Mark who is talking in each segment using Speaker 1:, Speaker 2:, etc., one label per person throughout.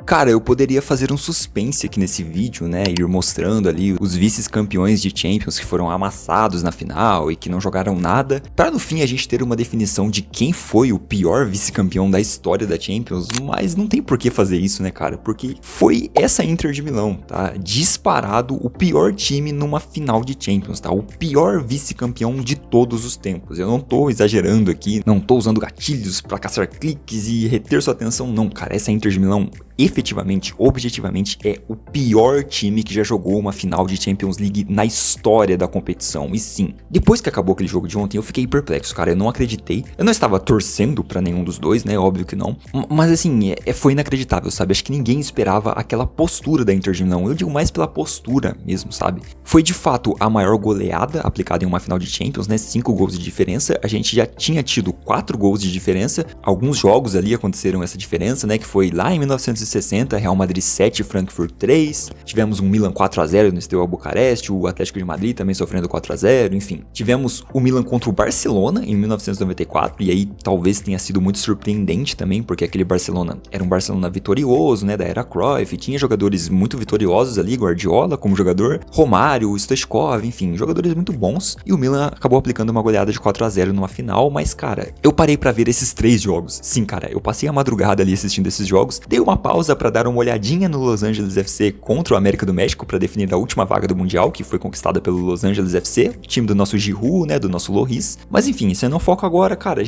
Speaker 1: Cara, eu poderia fazer um suspense aqui nesse vídeo, né, ir mostrando ali os vice-campeões de Champions que foram amassados na final e que não jogaram nada, para no fim a gente ter uma definição de quem foi o pior vice-campeão da história da Champions, mas não tem por que fazer isso, né, cara, porque foi essa Inter de Milão, tá, disparado o pior time numa final de Champions, tá, o pior vice-campeão de todos os tempos. Eu não tô exagerando aqui, não tô usando gatilhos pra caçar cliques e reter sua atenção, não, cara, essa Inter de Milão efetivamente, objetivamente, é o pior time que já jogou uma final de Champions League na história da competição. E sim, depois que acabou aquele jogo de ontem, eu fiquei perplexo, cara, eu não acreditei. Eu não estava torcendo pra nenhum dos dois, né, óbvio que não. Mas assim, foi inacreditável, sabe? Acho que ninguém esperava aquela postura da Inter de Milão. Eu digo mais pela postura mesmo, sabe? Foi de fato a maior goleada aplicada em uma final de Champions, né, 5 gols de diferença. A gente já tinha tido 4 gols de diferença. Alguns jogos ali aconteceram essa diferença, né, que foi lá em 1960, Real Madrid 7, Frankfurt 3, tivemos um Milan 4-0 no Steaua Bucareste, o Atlético de Madrid também sofrendo 4-0, enfim. Tivemos o Milan contra o Barcelona em 1994, e aí talvez tenha sido muito surpreendente também, porque aquele Barcelona era um Barcelona vitorioso, né, da era Cruyff, tinha jogadores muito vitoriosos ali, Guardiola como jogador, Romário, Stoichkov, enfim, jogadores muito bons, e o Milan acabou aplicando uma goleada de 4-0 numa final, mas cara, eu parei pra ver esses 3 jogos. Sim, cara, eu passei a madrugada ali assistindo esses jogos, dei uma pausa para dar uma olhadinha no Los Angeles FC contra o América do México para definir a última vaga do Mundial, que foi conquistada pelo Los Angeles FC, time do nosso Giroud, né, do nosso Lloris. Mas enfim, isso eu não foco agora, cara,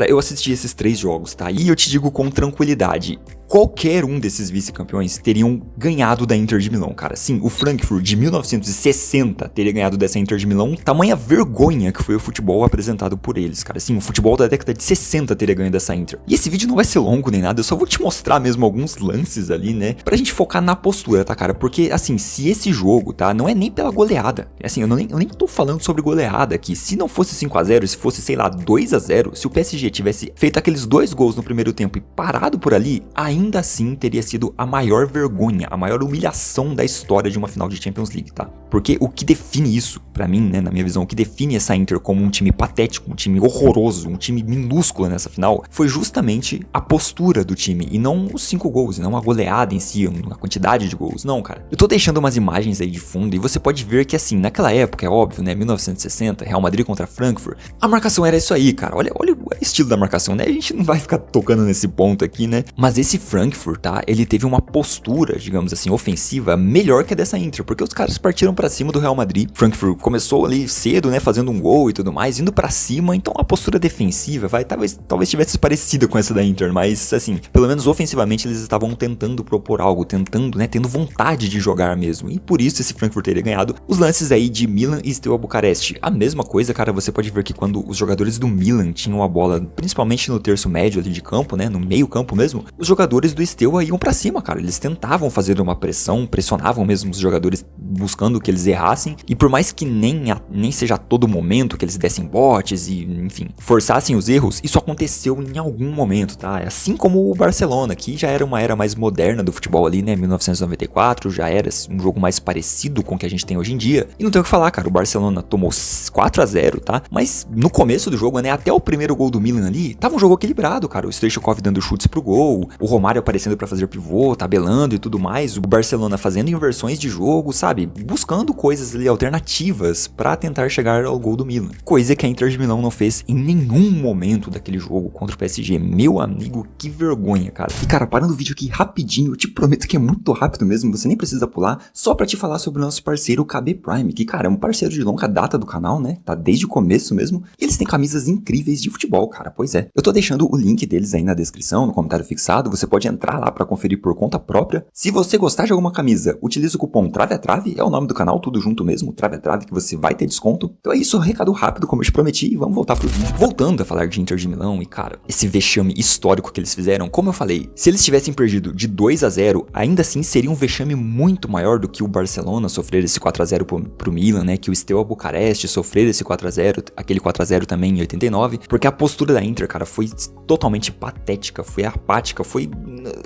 Speaker 1: eu assisti esses 3 jogos, tá? E eu te digo com tranquilidade, qualquer um desses vice-campeões teriam ganhado da Inter de Milão, cara. Sim, o Frankfurt de 1960 teria ganhado dessa Inter de Milão, tamanha vergonha que foi o futebol apresentado por eles, cara. Sim, o futebol da década de 60 teria ganho dessa Inter. E esse vídeo não vai ser longo nem nada, eu só vou te mostrar mesmo alguns lances ali, né, pra gente focar na postura, tá, cara? Porque, assim, se esse jogo, tá, não é nem pela goleada, assim, eu nem tô falando sobre goleada aqui, se não fosse 5-0, se fosse, sei lá, 2-0, se o PSG tivesse feito aqueles 2 gols no primeiro tempo e parado por ali, ainda assim teria sido a maior vergonha, a maior humilhação da história de uma final de Champions League, tá? Porque o que define isso, pra mim, né, na minha visão, o que define essa Inter como um time patético, um time horroroso, um time minúsculo nessa final, foi justamente a postura do time, e não os 5 gols, e não a goleada em si, a quantidade de gols, não, cara. Eu tô deixando umas imagens aí de fundo, e você pode ver que, assim, naquela época, é óbvio, né, 1960, Real Madrid contra Frankfurt, a marcação era isso aí, cara, olha o estilo da marcação, né, a gente não vai ficar tocando nesse ponto aqui, né, mas esse Frankfurt, tá, ele teve uma postura, digamos assim, ofensiva, melhor que a dessa Inter, porque os caras partiram pra cima do Real Madrid. Frankfurt começou ali cedo, né, fazendo um gol e tudo mais, indo pra cima, então a postura defensiva, talvez tivesse parecida com essa da Inter, mas, assim, pelo menos ofensivamente eles estavam tentando propor algo, tentando, né, tendo vontade de jogar mesmo, e por isso esse Frankfurt teria ganhado. Os lances aí de Milan e Steaua Bucareste, a mesma coisa, cara, você pode ver que quando os jogadores do Milan tinham a bola, principalmente no terço médio ali de campo, né, no meio campo mesmo, os jogadores do Steaua iam pra cima, cara, eles tentavam fazer uma pressão, pressionavam mesmo os jogadores buscando que eles errassem, e por mais que nem seja a todo momento que eles dessem botes e, enfim, forçassem os erros, isso aconteceu em algum momento, tá? Assim como o Barcelona, que já era uma era mais moderna do futebol ali, né, 1994, já era um jogo mais parecido com o que a gente tem hoje em dia, e não tem o que falar, cara, o Barcelona tomou 4-0, tá? Mas no começo do jogo, né, até o primeiro gol do Milan ali, tava um jogo equilibrado, cara, o Stoichkov dando chutes pro gol, o Romário aparecendo pra fazer pivô, tabelando e tudo mais, o Barcelona fazendo inversões de jogo, sabe, buscando coisas ali alternativas pra tentar chegar ao gol do Milan, coisa que a Inter de Milão não fez em nenhum momento daquele jogo contra o PSG. Meu amigo, que vergonha, cara. E cara, parando o vídeo aqui rapidinho, eu te prometo que é muito rápido mesmo, você nem precisa pular, só pra te falar sobre o nosso parceiro, o KB Prime, que cara, é um parceiro de longa data do canal, né, tá desde o começo mesmo, e eles têm camisas incríveis de futebol, cara, pois é. Eu tô deixando o link deles aí na descrição, no comentário fixado, você pode entrar lá pra conferir por conta própria. Se você gostar de alguma camisa, utiliza o cupom TRAVEATRAVE, é o nome do canal, tudo junto mesmo, TRAVEATRAVE, que você vai ter desconto. Então é isso, recado rápido, como eu te prometi, e vamos voltar pro vídeo. Voltando a falar de Inter de Milão, e cara, esse vexame histórico que eles fizeram, como eu falei, se eles tivessem perdido de 2-0, ainda assim seria um vexame muito maior do que o Barcelona sofrer esse 4-0 pro Milan, né, que o Steaua Bucareste sofrer esse 4-0, aquele 4-0 também em 89, porque a postura da Inter, cara, foi totalmente patética, foi apática, foi,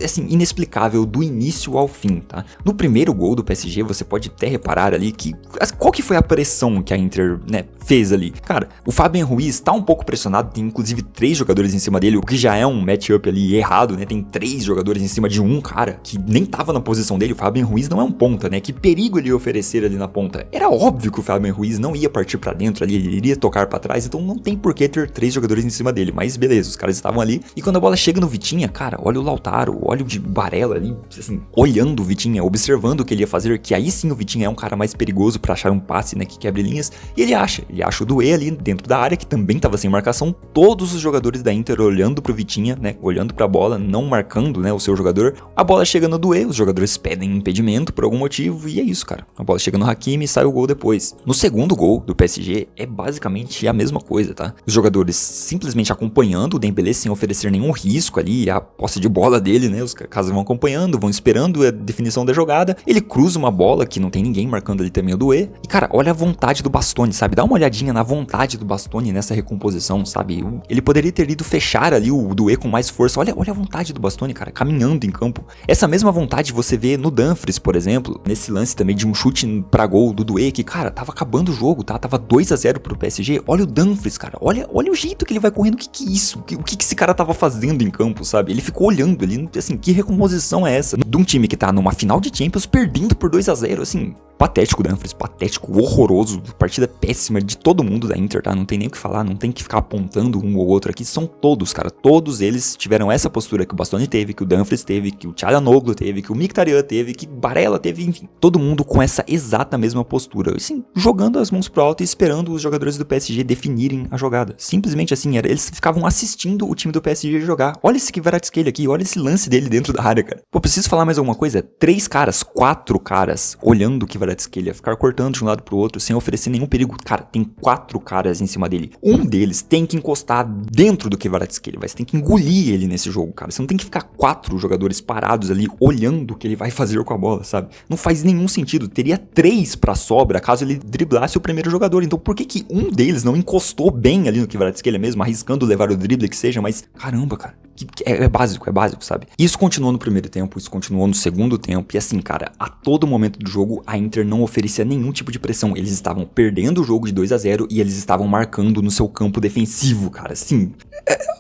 Speaker 1: assim, inexplicável do início ao fim, tá? No primeiro gol do PSG, você pode até reparar ali que qual que foi a pressão que a Inter, né, fez ali? Cara, o Fabian Ruiz tá um pouco pressionado, tem inclusive 3 jogadores em cima dele, o que já é um matchup ali errado, né? Tem 3 jogadores em cima de um cara que nem tava na posição dele. O Fabian Ruiz não é um ponta, né? Que perigo ele ia oferecer ali na ponta? Era óbvio que o Fabian Ruiz não ia partir pra dentro ali, ele iria tocar pra trás, então não tem por que ter 3 jogadores em cima dele. Mas beleza, os caras estavam ali. E quando a bola chega no Vitinha, cara, olha o Lautaro, olha o de Barella ali, assim, olhando o Vitinha, observando o que ele ia fazer, que aí sim o Vitinha é um cara mais perigoso pra achar um passe, né, que quebre linhas. E ele acha o Doué ali dentro da área, que também tava sem marcação. Todos os jogadores da Inter olhando pro Vitinha, né, olhando pra bola, não marcando, né, o seu jogador. A bola chega no Doué, os jogadores pedem impedimento por algum motivo e é isso, cara. A bola chega no Hakimi e sai o gol depois. No segundo gol do PSG é basicamente a mesma coisa, tá? Os jogadores simplesmente acompanhando o Dembélé sem oferecer nenhum risco ali, a posse de bola dele, né? Os caras vão acompanhando, vão esperando a definição da jogada. Ele cruza uma bola que não tem ninguém marcando ali também o Doué. E cara, olha a vontade do Bastoni, sabe? Dá uma olhadinha na vontade do Bastoni nessa recomposição, sabe? Ele poderia ter ido fechar ali o Doué com mais força. Olha a vontade do Bastoni, cara, caminhando em campo. Essa mesma vontade você vê no Dumfries, por exemplo, nesse lance também de um chute pra gol do Doué, que, cara, tava acabando o jogo, tá? Tava 2-0 pro PSG. Olha o Dumfries, cara. Olha o jeito que ele vai correndo. O que é isso? O que esse cara tava fazendo em campo, sabe? Ele ficou olhando ali, assim, que recomposição é essa? De um time que tá numa final de Champions perdendo por 2-0, assim... Patético, Dumfries, patético, horroroso, partida péssima de todo mundo da Inter, tá? Não tem nem o que falar, não tem que ficar apontando um ou outro aqui, são todos, cara, todos eles tiveram essa postura que o Bastoni teve, que o Dumfries teve, que o Çalhanoğlu teve, que o Mkhitaryan teve, que Barella teve, enfim, todo mundo com essa exata mesma postura, assim, jogando as mãos pro alto e esperando os jogadores do PSG definirem a jogada, simplesmente assim, eles ficavam assistindo o time do PSG jogar. Olha esse Kvaratskhelia aqui, olha esse lance dele dentro da área, cara. Pô, preciso falar mais alguma coisa? 4 caras olhando o Kvaratskhelia, ficar cortando de um lado pro outro sem oferecer nenhum perigo. Cara, tem 4 caras em cima dele. Um deles tem que encostar dentro do Kvaratskhelia, você tem que engolir ele nesse jogo, cara. Você não tem que ficar 4 jogadores parados ali olhando o que ele vai fazer com a bola, sabe? Não faz nenhum sentido. Teria 3 pra sobra caso ele driblasse o primeiro jogador. Então por que um deles não encostou bem ali no Kvaratskhelia mesmo, arriscando levar o drible que seja, mas caramba, cara. É básico, sabe? Isso continuou no primeiro tempo, isso continuou no segundo tempo, e assim, cara, a todo momento do jogo, a Inter não oferecia nenhum tipo de pressão. Eles estavam perdendo o jogo de 2-0 e eles estavam marcando no seu campo defensivo, cara, assim...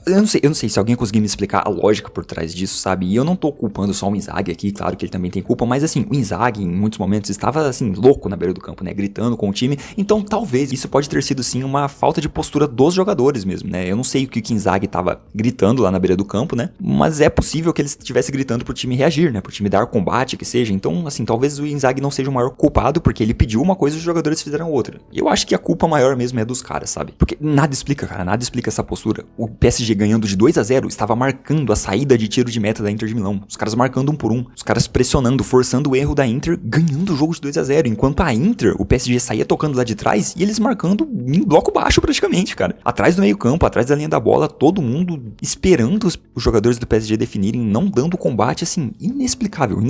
Speaker 1: Eu não sei se alguém conseguir me explicar a lógica por trás disso, sabe? E eu não tô culpando só o Inzaghi aqui, claro que ele também tem culpa, mas assim, o Inzaghi, em muitos momentos, estava, assim, louco na beira do campo, né? Gritando com o time, então talvez isso pode ter sido, sim, uma falta de postura dos jogadores mesmo, né? Eu não sei o que o Inzaghi tava gritando lá na beira do campo, né? Mas é possível que ele estivesse gritando pro time reagir, né? Pro time dar combate, que seja. Então, assim, talvez o Inzaghi não seja o maior culpado, porque ele pediu uma coisa e os jogadores fizeram outra. E eu acho que a culpa maior mesmo é dos caras, sabe? Porque nada explica, cara, nada explica essa postura. O PSG ganhando de 2-0 estava marcando a saída de tiro de meta da Inter de Milão. Os caras marcando um por um. Os caras pressionando, forçando o erro da Inter, ganhando o jogo de 2-0. Enquanto a Inter, o PSG saía tocando lá de trás e eles marcando em bloco baixo praticamente, cara. Atrás do meio campo, atrás da linha da bola, todo mundo esperando os jogadores do PSG definirem, não dando combate, assim, inexplicável.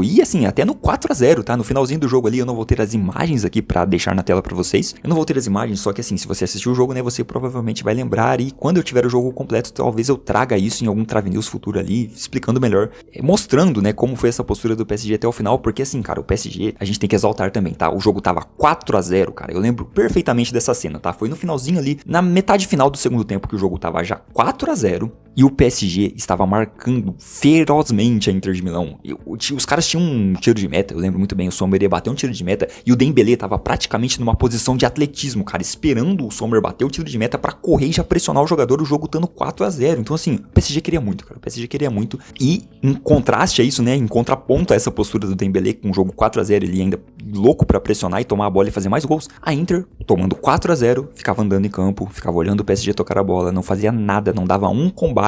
Speaker 1: E assim, até no 4-0, tá? No finalzinho do jogo ali, eu não vou ter as imagens aqui pra deixar na tela pra vocês. Eu não vou ter as imagens, só que assim, se você assistiu o jogo, né, você provavelmente vai lembrar, e quando eu tiver o jogo completo, talvez eu traga isso em algum Trave News futuro ali, explicando melhor, mostrando, né, como foi essa postura do PSG até o final, porque assim, cara, o PSG, a gente tem que exaltar também, tá? O jogo tava 4-0, cara, eu lembro perfeitamente dessa cena, tá? Foi no finalzinho ali, na metade final do segundo tempo, que o jogo tava já 4-0, e o PSG estava marcando ferozmente a Inter de Milão. Os caras tinham um tiro de meta, eu lembro muito bem, o Sommer ia bater um tiro de meta, e o Dembélé tava praticamente numa posição de atletismo, cara, esperando o Sommer bater o tiro de meta pra correr e já pressionar o jogador, o jogo estando 4-0. Então assim, o PSG queria muito, cara, o PSG queria muito, e em contraste a isso, né, em contraponto a essa postura do Dembélé com o jogo 4-0, ele ainda louco pra pressionar e tomar a bola e fazer mais gols, a Inter, tomando 4-0, ficava andando em campo, ficava olhando o PSG tocar a bola, não fazia nada, não dava um combate,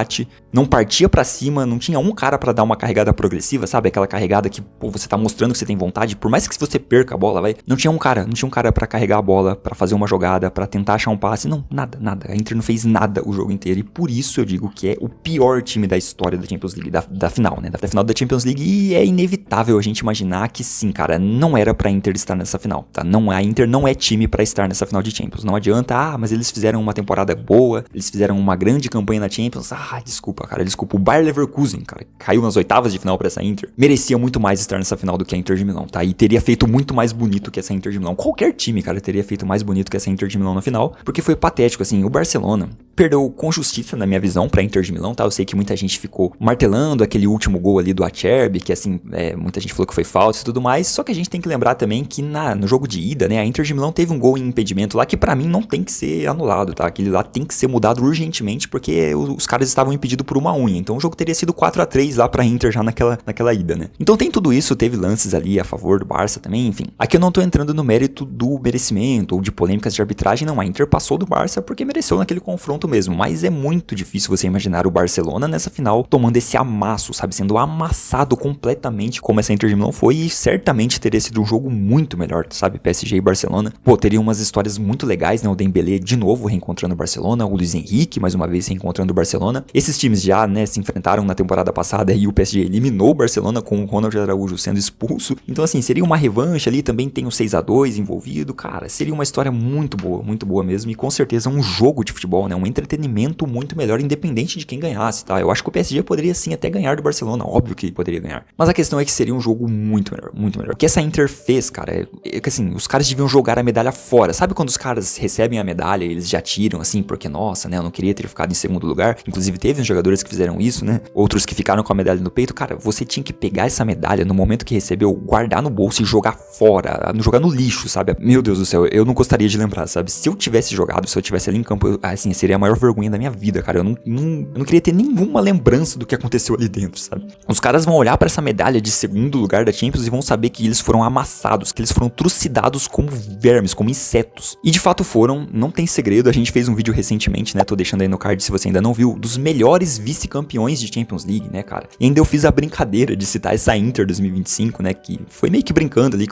Speaker 1: não partia pra cima, não tinha um cara pra dar uma carregada progressiva, sabe? Aquela carregada que, pô, você tá mostrando que você tem vontade, por mais que você perca a bola, não tinha um cara pra carregar a bola, pra fazer uma jogada, pra tentar achar um passe, não, nada. A Inter não fez nada o jogo inteiro, e por isso eu digo que é o pior time da história da Champions League, da final, né? Da final da Champions League, e é inevitável a gente imaginar que sim, cara, não era pra pra Inter estar nessa final, tá? Não, a Inter não é time pra estar nessa final de Champions. Não adianta, mas eles fizeram uma temporada boa, eles fizeram uma grande campanha na Champions. Desculpa, cara, desculpa. O Bayer Leverkusen, cara, caiu nas oitavas de final pra essa Inter, merecia muito mais estar nessa final do que a Inter de Milão, tá? E teria feito muito mais bonito que essa Inter de Milão. Qualquer time, cara, teria feito mais bonito que essa Inter de Milão na final, porque foi patético, assim. O Barcelona perdeu com justiça, na minha visão, pra Inter de Milão, tá? Eu sei que muita gente ficou martelando aquele último gol ali do Acerbi, que assim, muita gente falou que foi falta e tudo mais, só que a gente tem que lembrar também que no jogo de ida, né, a Inter de Milão teve um gol em impedimento lá que pra mim não tem que ser anulado, tá? Aquele lá tem que ser mudado urgentemente, porque os caras estavam impedidos por uma unha, então o jogo teria sido 4-3 lá pra Inter já naquela ida, né? Então tem tudo isso, teve lances ali a favor do Barça também, enfim. Aqui eu não tô entrando no mérito do merecimento ou de polêmicas de arbitragem, não, a Inter passou do Barça porque mereceu naquele confronto mesmo, mas é muito difícil você imaginar o Barcelona nessa final tomando esse amasso, sabe, sendo amassado completamente como essa Inter de Milão foi, e certamente teria sido um jogo muito melhor, sabe, PSG e Barcelona. Pô, teria umas histórias muito legais, né, o Dembélé de novo reencontrando o Barcelona, o Luis Henrique mais uma vez reencontrando o Barcelona. Esses times já, né, se enfrentaram na temporada passada e o PSG eliminou o Barcelona com o Ronald Araújo sendo expulso, então assim, seria uma revanche ali, também tem o 6-2 envolvido, cara, seria uma história muito boa mesmo, e com certeza um jogo de futebol, né, um entretenimento muito melhor, independente de quem ganhasse, tá? Eu acho que o PSG poderia sim até ganhar do Barcelona, óbvio que poderia ganhar, mas a questão é que seria um jogo muito melhor. O que essa Inter fez, cara, é que assim, os caras deviam jogar a medalha fora, sabe quando os caras recebem a medalha e eles já tiram assim, porque nossa, né, eu não queria ter ficado em segundo lugar, inclusive teve uns jogadores que fizeram isso, né, outros que ficaram com a medalha no peito, cara, você tinha que pegar essa medalha no momento que recebeu, guardar no bolso e jogar fora, jogar no lixo, sabe? Meu Deus do céu, eu não gostaria de lembrar, sabe? Se eu tivesse jogado, se eu tivesse ali em campo, assim, seria a maior vergonha da minha vida, cara. Eu não queria ter nenhuma lembrança do que aconteceu ali dentro, sabe? Os caras vão olhar pra essa medalha de segundo lugar da Champions e vão saber que eles foram amassados, que eles foram trucidados como vermes, como insetos. E de fato foram, não tem segredo, a gente fez um vídeo recentemente, né? Tô deixando aí no card se você ainda não viu, dos melhores vice-campeões de Champions League, né, cara? E ainda eu fiz a brincadeira de citar essa Inter 2025, né? Que foi meio que brincando ali,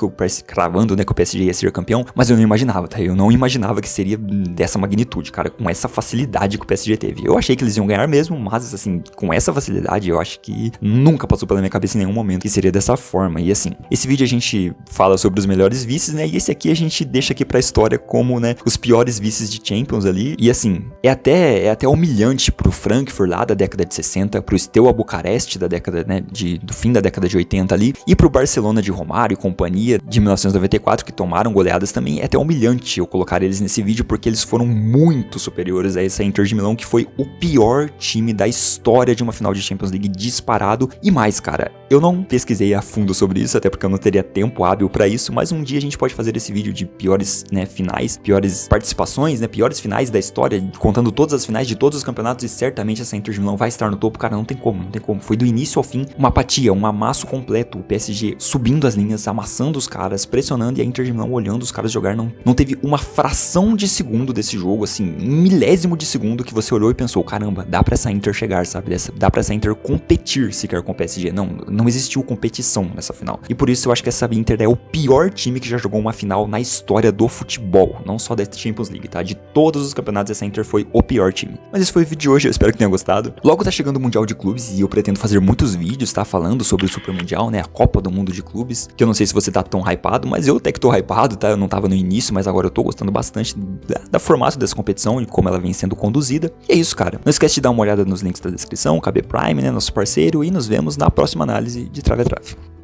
Speaker 1: cravando, né, que o PSG ia ser campeão, mas eu não imaginava, tá? Eu não imaginava que seria dessa magnitude, cara, com essa facilidade que o PSG teve. Eu achei que eles iam ganhar mesmo, mas assim, com essa facilidade, eu acho que nunca passou pela minha cabeça em nenhum momento que seria dessa forma. E assim, esse vídeo a gente fala sobre os melhores vices, né? E esse aqui a gente deixa aqui pra história como, né, os piores vices de Champions ali. E assim, é até humilhante pro Frankfurt lá da década de 60, pro Steaua Bucareste da década, né, do fim da década de 80 ali, e pro Barcelona de Romário e companhia de 1994, que tomaram goleadas também. É até humilhante eu colocar eles nesse vídeo, porque eles foram muito superiores a essa Inter de Milão, que foi o pior time da história de uma final de Champions League disparado. E mais, cara, eu não pesquisei a fundo sobre isso, até porque eu não teria tempo hábil pra isso, mas um dia a gente pode fazer esse vídeo de piores, né, finais, piores participações, né, piores finais da história, contando todas as finais de todos os campeonatos, e certamente essa Inter de Milão vai estar no topo, cara, não tem como. Foi do início ao fim uma apatia, um amasso completo, o PSG subindo as linhas, amassando os caras, pressionando, e a Inter de Milão olhando os caras jogar, não teve uma fração de segundo desse jogo, assim, um milésimo de segundo que você olhou e pensou, caramba, dá pra essa Inter chegar, sabe, dá pra essa Inter competir sequer com o PSG, não existiu competição nessa final, e por isso eu acho que essa Inter é o pior time que já jogou uma final na história do futebol, não só da Champions League, tá, de todos os campeonatos essa Inter foi o pior time. Mas esse foi o vídeo de hoje, eu espero que tenha gostado. Logo tá chegando o Mundial de Clubes e eu pretendo fazer muitos vídeos, tá, falando sobre o Super Mundial, né, a Copa do Mundo de Clubes, que eu não sei se você tá tão hypado, mas eu até que tô hypado, tá, eu não tava no início, mas agora eu tô gostando bastante da formato dessa competição e como ela vem sendo conduzida. E é isso, cara. Não esquece de dar uma olhada nos links da descrição, KB Prime, né, nosso parceiro, e nos vemos na próxima análise de Trave a Trave.